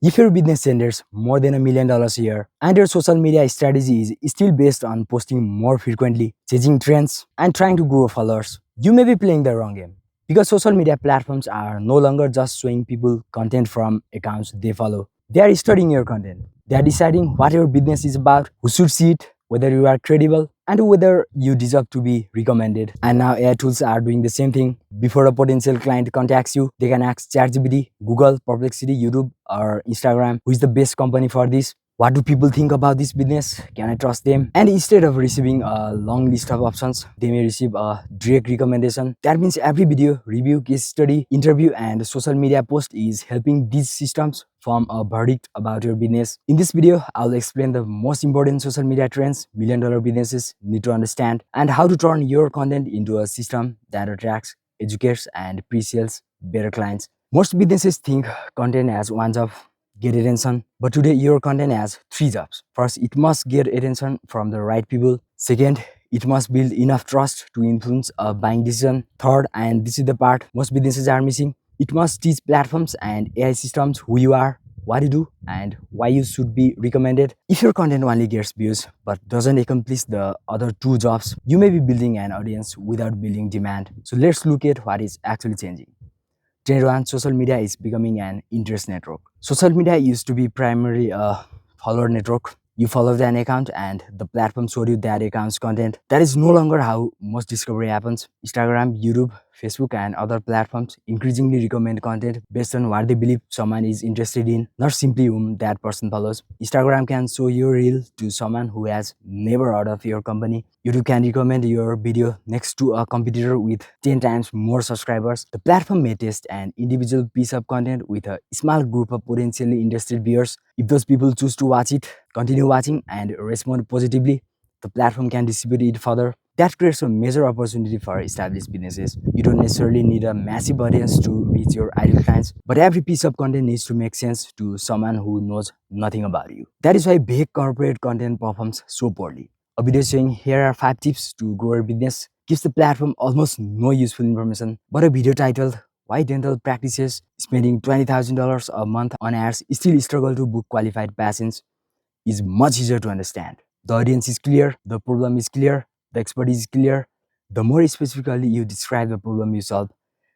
If your business generates more than $1 million a year and your social media strategy is still based on posting more frequently, chasing trends, and trying to grow followers, you may be playing the wrong game. Because social media platforms are no longer just showing people content from accounts they follow. They are studying your content. They are deciding what your business is about, who should see it, whether you are credible, and whether you deserve to be recommended. And now AI tools are doing the same thing. Before a potential client contacts you, they can ask ChatGPT, Google, Perplexity, YouTube, or Instagram, who is the best company for this? What do people think about this business? Can I trust them? And instead of receiving a long list of options, they may receive a direct recommendation. That means every video, review, case study, interview, and social media post is helping these systems form a verdict about your business. In this video, I'll explain the most important social media trends million-dollar businesses need to understand and how to turn your content into a system that attracts, educates, and pre-sales better clients. Most businesses think content as one job, get attention, but today your content has three jobs. First, it must get attention from the right people. Second, it must build enough trust to influence a buying decision. Third, and this is the part most businesses are missing, it must teach platforms and AI systems who you are, what you do, and why you should be recommended. If your content only gets views but doesn't accomplish the other two jobs, you may be building an audience without building demand. So let's look at what is actually changing. Trend 1, social media is becoming an interest network. Social media used to be primarily a follower network. You followed an account and the platform showed you that account's content. That is no longer how most discovery happens. Instagram, YouTube, Facebook, and other platforms increasingly recommend content based on what they believe someone is interested in, not simply whom that person follows. Instagram can show your reel to someone who has never heard of your company. YouTube can recommend your video next to a competitor with 10 times more subscribers. The platform may test an individual piece of content with a small group of potentially interested viewers. If those people choose to watch it, continue watching, and respond positively, the platform can distribute it further. That creates a major opportunity for established businesses. You don't necessarily need a massive audience to reach your ideal clients, but every piece of content needs to make sense to someone who knows nothing about you. That is why big corporate content performs so poorly. A video saying here are 5 tips to grow your business gives the platform almost no useful information, but a video titled Why Dental Practices Spending $20,000 a month on ads still struggle to book qualified patients is much easier to understand. The audience is clear, the problem is clear, the expertise is clear. The more specifically you describe the problem you solve,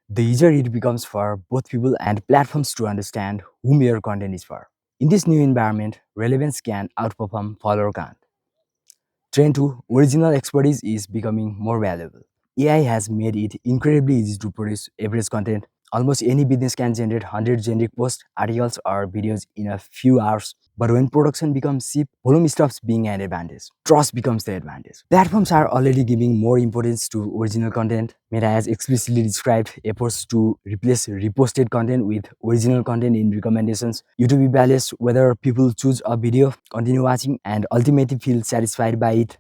the easier it becomes for both people and platforms to understand whom your content is for. In this new environment, relevance can outperform follower count. Trend 2, original expertise is becoming more valuable. AI has made it incredibly easy to produce average content. Almost any business can generate 100 generic posts, articles, or videos in a few hours. But when production becomes cheap, volume stops being an advantage. Trust becomes the advantage. Platforms are already giving more importance to original content. Meta has explicitly described efforts to replace reposted content with original content in recommendations. YouTube evaluates whether people choose a video, continue watching, and ultimately feel satisfied by it.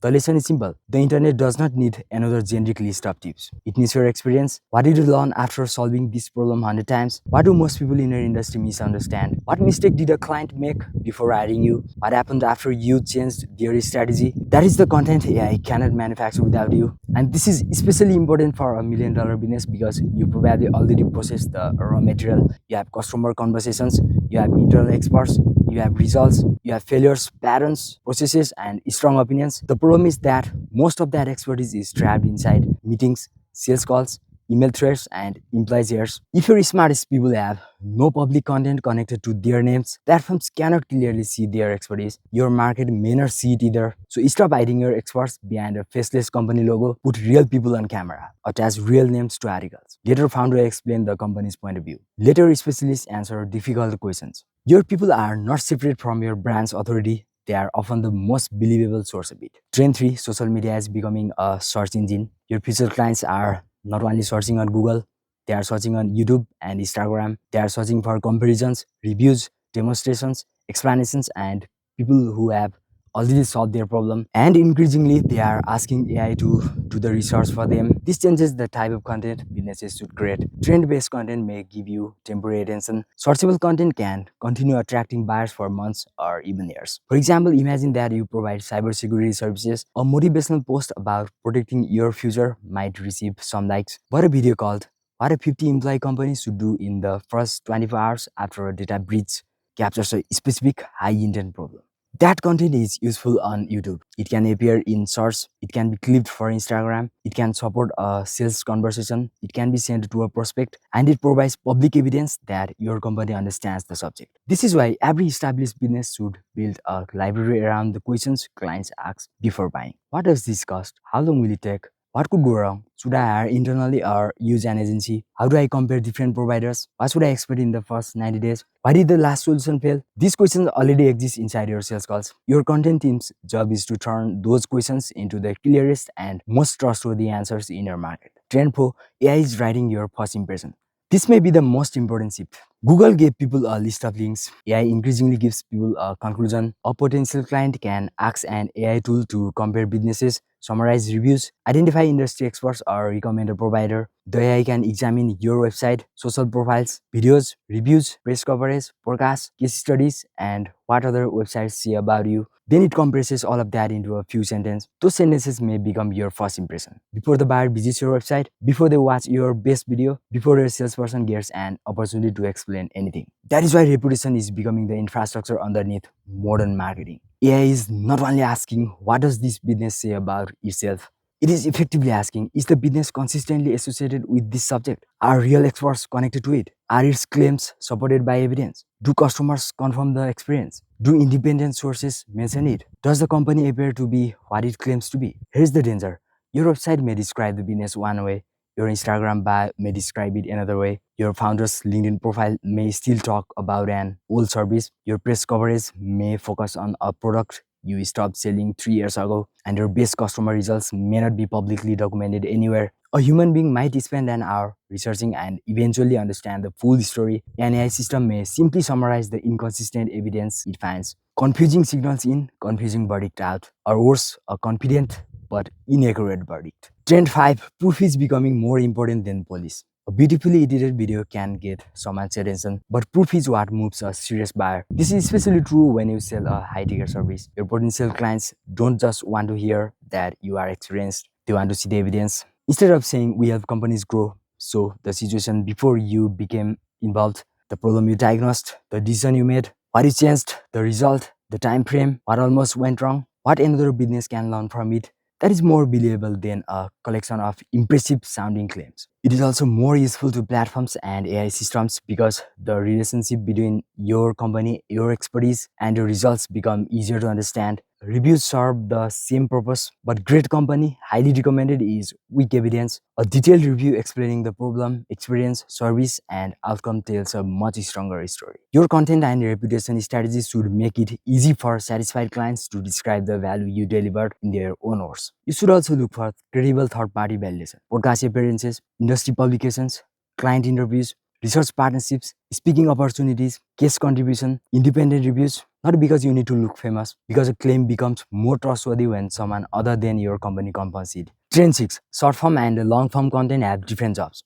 The lesson is simple. The internet does not need another generic list of tips. It needs your experience. What did you learn after solving this problem 100 times? What do most people in your industry misunderstand? What mistake did a client make before hiring you? What happened after you changed their strategy? That is the content AI cannot manufacture without you. And this is especially important for a $1 million business because you probably already processed the raw material. You have customer conversations, you have internal experts, you have results, you have failures, patterns, processes, and strong opinions. The problem is that most of that expertise is trapped inside meetings, sales calls, email threads, and implies errors. If your smartest people have no public content connected to their names, platforms cannot clearly see their expertise. Your market may not see it either. So stop hiding your experts behind a faceless company logo. Put real people on camera. Attach real names to articles. Let your founder explain the company's point of view. Let your specialists answer difficult questions. Your people are not separate from your brand's authority. They are often the most believable source of it. Trend 3, social media is becoming a search engine. Your future clients are not only searching on Google, they are searching on YouTube and Instagram. They are searching for comparisons, reviews, demonstrations, explanations, and people who have already solved their problem. And increasingly, they are asking AI to do the research for them. This changes the type of content businesses should create. Trend-based content may give you temporary attention. Searchable content can continue attracting buyers for months or even years. For example, imagine that you provide cybersecurity services. A motivational post about protecting your future might receive some likes, but a video called what a 50 employee company should do in the first 24 hours after a data breach captures a specific high intent problem. That content is useful on YouTube. It can appear in shorts, it can be clipped for Instagram, it can support a sales conversation, it can be sent to a prospect, and it provides public evidence that your company understands the subject. This is why every established business should build a library around the questions clients ask before buying. What does this cost? How long will it take? What could go wrong? Should I hire internally or use an agency? How do I compare different providers? What should I expect in the first 90 days? Why did the last solution fail? These questions already exist inside your sales calls. Your content team's job is to turn those questions into the clearest and most trustworthy answers in your market. Trend 4, AI is writing your first impression. This may be the most important shift. Google gave people a list of links. AI increasingly gives people a conclusion. A potential client can ask an AI tool to compare businesses, summarize reviews, identify industry experts, or recommend a provider. The AI can examine your website, social profiles, videos, reviews, press coverage, podcasts, case studies, and what other websites say about you. Then it compresses all of that into a few sentences. Those sentences may become your first impression. Before the buyer visits your website, before they watch your best video, before your salesperson gets an opportunity to explain anything. That is why reputation is becoming the infrastructure underneath modern marketing. AI is not only asking, what does this business say about itself? It is effectively asking, is the business consistently associated with this subject? Are real experts connected to it? Are its claims supported by evidence? Do customers confirm the experience? Do independent sources mention it? Does the company appear to be what it claims to be? Here's the danger. Your website may describe the business one way, your Instagram bio may describe it another way, your founder's LinkedIn profile may still talk about an old service, your press coverage may focus on a product you stopped selling 3 years ago, and your best customer results may not be publicly documented anywhere. A human being might spend an hour researching and eventually understand the full story. An AI system may simply summarize the inconsistent evidence it finds, confusing signals in, confusing verdict out, or worse, a confident but inaccurate verdict. Trend 5, proof is becoming more important than polish. A beautifully edited video can get someone's attention, but proof is what moves a serious buyer. This is especially true when you sell a high-ticket service. Your potential clients don't just want to hear that you are experienced, they want to see the evidence. Instead of saying, we help companies grow, so the situation before you became involved, the problem you diagnosed, the decision you made, what you changed, the result, the time frame, what almost went wrong, what another business can learn from it, that is more believable than a collection of impressive sounding claims. It is also more useful to platforms and AI systems because the relationship between your company, your expertise, and your results become easier to understand. Reviews serve the same purpose, but great company, highly recommended, is weak evidence. A detailed review explaining the problem, experience, service, and outcome tells a much stronger story. Your content and reputation strategies should make it easy for satisfied clients to describe the value you delivered in their own words. You should also look for credible third-party validation, podcast appearances, industry publications, client interviews, research partnerships, speaking opportunities, case contribution, independent reviews. Not because you need to look famous, because a claim becomes more trustworthy when someone other than your company confirms it. Trend 6. Short form and long form content have different jobs.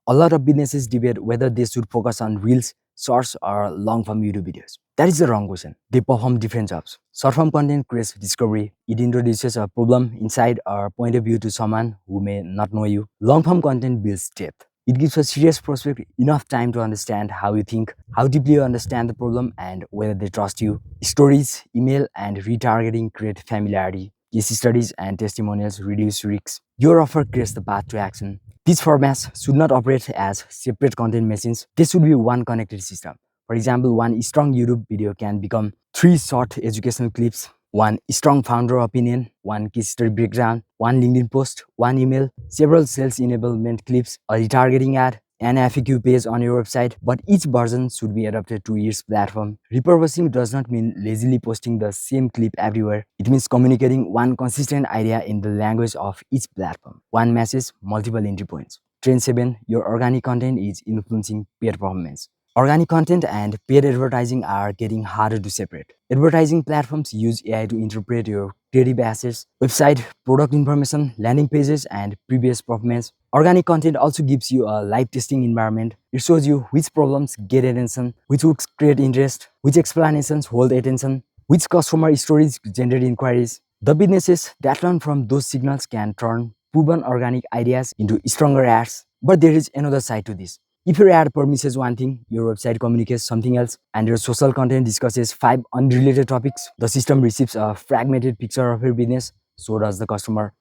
A lot of businesses debate whether they should focus on reels, shorts, or long form YouTube videos. That is the wrong question. They perform different jobs. Short form content creates discovery. It introduces a problem, insight, or point of view to someone who may not know you. Long form content builds depth. It gives a serious prospect enough time to understand how you think, how deeply you understand the problem, and whether they trust you. Stories, email, and retargeting create familiarity. Case studies and testimonials reduce risks. Your offer creates the path to action. These formats should not operate as separate content machines. They should be one connected system. For example, one strong YouTube video can become 3 short educational clips, one strong founder opinion, one case study breakdown, one LinkedIn post, one email, several sales enablement clips, a retargeting ad, an FAQ page on your website, but each version should be adapted to each platform. Repurposing does not mean lazily posting the same clip everywhere. It means communicating one consistent idea in the language of each platform. One message, multiple entry points. Trend 7. Your organic content is influencing paid performance. Organic content and paid advertising are getting harder to separate. Advertising platforms use AI to interpret your creative assets, website, product information, landing pages, and previous performance. Organic content also gives you a live testing environment. It shows you which problems get attention, which hooks create interest, which explanations hold attention, which customer stories generate inquiries. The businesses that learn from those signals can turn proven organic ideas into stronger ads. But there is another side to this. If your ad promises one thing, your website communicates something else, and your social content discusses 5 unrelated topics, the system receives a fragmented picture of your business. So does the customer.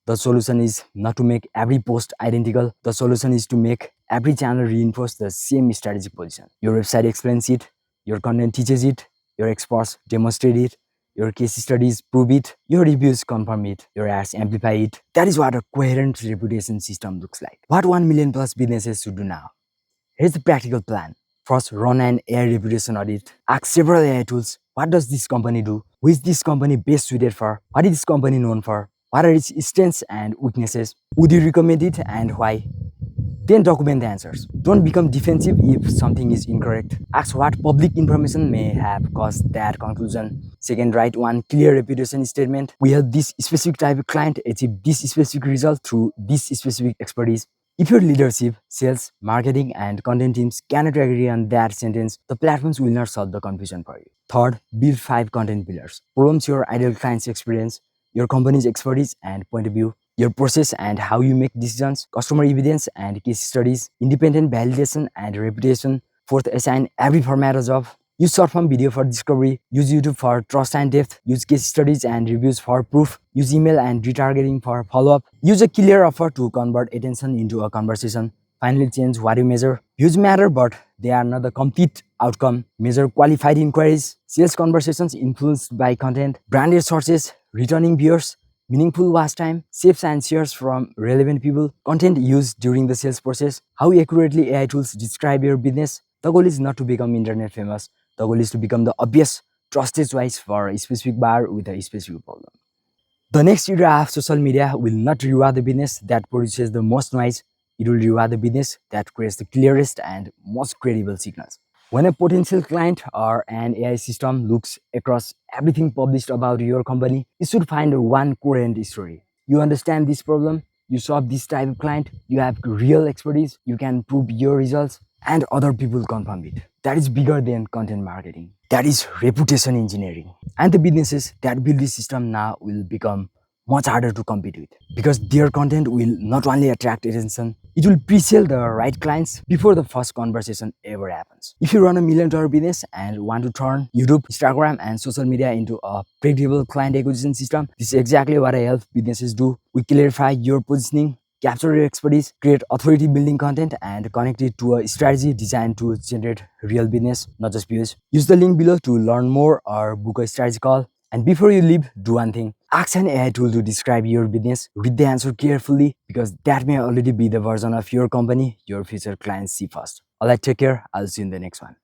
The solution is not to make every post identical. The solution is to make every channel reinforce the same strategic position. Your website explains it, your content teaches it, your experts demonstrate it, your case studies prove it, your reviews confirm it, your ads amplify it. That is what a coherent reputation system looks like. What 1 million plus businesses should do now? Here's the practical plan. First, run an AI reputation audit. Ask several AI tools. What does this company do? Who is this company best suited for? What is this company known for? What are its strengths and weaknesses? Would you recommend it and why? Then document the answers. Don't become defensive if something is incorrect. Ask what public information may have caused that conclusion. Second, write one clear reputation statement. We help this specific type of client achieve this specific result through this specific expertise. If your leadership, sales, marketing, and content teams cannot agree on that sentence, the platforms will not solve the confusion for you. Third, build 5 content pillars. Promote your ideal client's experience, your company's expertise and point of view, your process and how you make decisions, customer evidence and case studies, independent validation and reputation. Fourth, assign every format a job. Use short form video for discovery, use YouTube for trust and depth, use case studies and reviews for proof, use email and retargeting for follow-up, use a clear offer to convert attention into a conversation. Finally, change what you measure. Views matter, but they are not the complete outcome. Measure qualified inquiries, sales conversations influenced by content, branded sources, returning viewers, meaningful watch time, saves and shares from relevant people, content used during the sales process, how accurately AI tools describe your business. The goal is not to become internet famous. The goal is to become the obvious, trusted choice for a specific buyer with a specific problem. The next era of social media will not reward the business that produces the most noise. It will reward the business that creates the clearest and most credible signals. When a potential client or an AI system looks across everything published about your company, it should find one coherent story. You understand this problem, you solve this type of client, you have real expertise, you can prove your results, and other people confirm it. That is bigger than content marketing. That is reputation engineering. And the businesses that build this system now will become much harder to compete with because their content will not only attract attention, it will pre-sell the right clients before the first conversation ever happens. If you run $1 million business and want to turn YouTube, Instagram, and social media into a predictable client acquisition system, this is exactly what I help businesses do. We clarify your positioning, capture your expertise, create authority building content, and connect it to a strategy designed to generate real business, not just views. Use the link below to learn more or book a strategy call. And before you leave, do one thing. Ask an AI tool to describe your business. Read the answer carefully because that may already be the version of your company your future clients see first. Alright, take care. I'll see you in the next one.